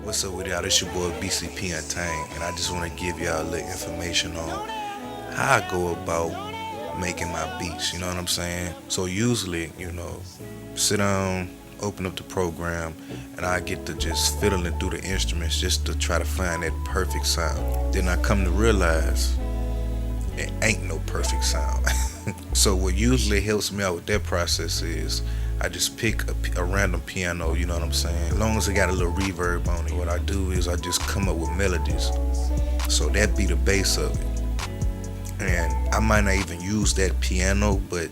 What's up with y'all? It's your boy B.C.P. Untamed, and I just want to give y'all a little information on how I go about making my beats. You know what I'm saying? So usually, sit down, open up the program, and I get to just fiddling through the instruments just to try to find that perfect sound. Then I come to realize it ain't no perfect sound. So what usually helps me out with that process is I just pick a random piano, you know what I'm saying? As long as it got a little reverb on it, what I do is I just come up with melodies. So that be the base of it. And I might not even use that piano, but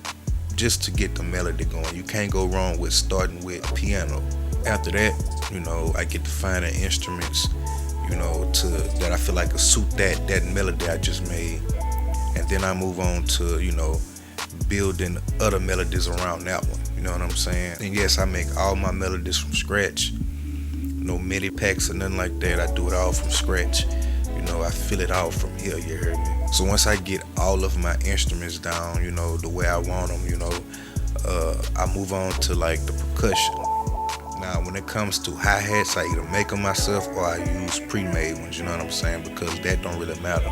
just to get the melody going. You can't go wrong with starting with a piano. After that, I get to find the instruments, to that I feel like will suit that melody I just made. And then I move on to, building other melodies around that one. You know what I'm saying? And yes, I make all my melodies from scratch. No MIDI packs or nothing like that. I do it all from scratch. I feel it out from here, you heard me? So once I get all of my instruments down, the way I want them, I move on to like the percussion. Now, when it comes to hi-hats, I either make them myself or I use pre-made ones, you know what I'm saying? Because that don't really matter.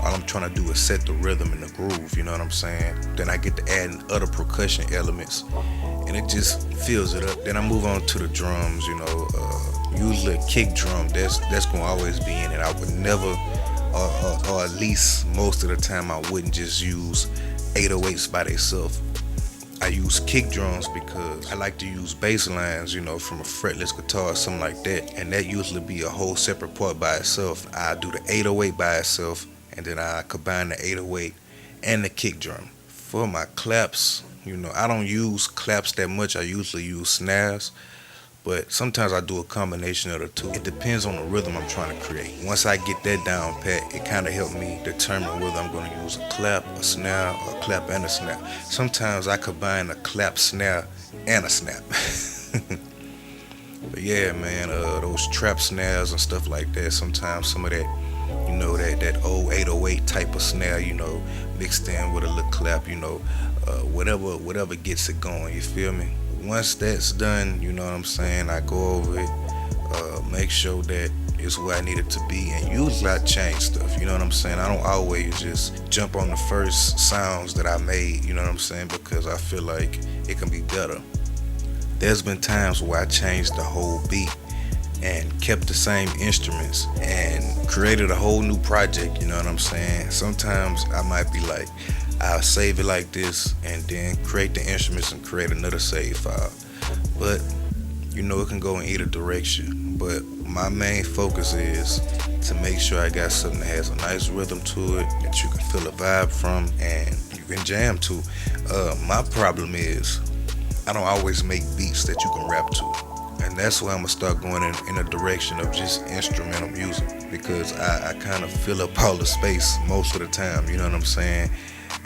All I'm trying to do is set the rhythm and the groove, you know what I'm saying? Then I get to add in other percussion elements, and it just fills it up. Then I move on to the drums, usually a kick drum, that's gonna always be in it. I would never, or at least most of the time, I wouldn't just use 808s by themselves. I use kick drums because I like to use bass lines, from a fretless guitar or something like that, and that usually be a whole separate part by itself. I do the 808 by itself, and then I combine the 808 and the kick drum. For my claps, I don't use claps that much. I usually use snares, but sometimes I do a combination of the two. It depends on the rhythm I'm trying to create. Once I get that down pat, it kind of helps me determine whether I'm going to use a clap, a snare, or a clap and a snare. Sometimes I combine a clap, snare, and a snap. But yeah, man, those trap snares and stuff like that, sometimes some of that, that old 808 type of snare, mixed in with a little clap, whatever gets it going, you feel me? Once that's done, you know what I'm saying, I go over it, make sure that it's where I need it to be, and usually I change stuff, you know what I'm saying? I don't always just jump on the first sounds that I made, you know what I'm saying, because I feel like it can be better. There's been times where I changed the whole beat and kept the same instruments and created a whole new project, you know what I'm saying? Sometimes I might be like, I'll save it like this and then create the instruments and create another save file. But, it can go in either direction. But my main focus is to make sure I got something that has a nice rhythm to it, that you can feel a vibe from, and you can jam to. My problem is, I don't always make beats that you can rap to. And that's why I'm gonna start going in a direction of just instrumental music, because I kind of fill up all the space most of the time, you know what I'm saying?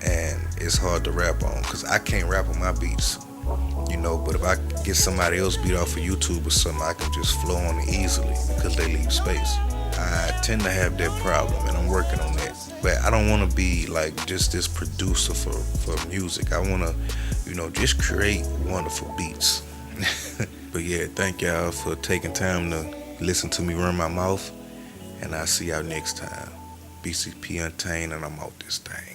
And it's hard to rap on, because I can't rap on my beats, but if I get somebody else beat off of YouTube or something, I can just flow on it easily because they leave space. I tend to have that problem, and I'm working on that. But I don't want to be like just this producer for music. I want to, just create wonderful beats. But yeah, thank y'all for taking time to listen to me run my mouth, and I'll see y'all next time. B.C.P. Untamed, and I'm out this thing.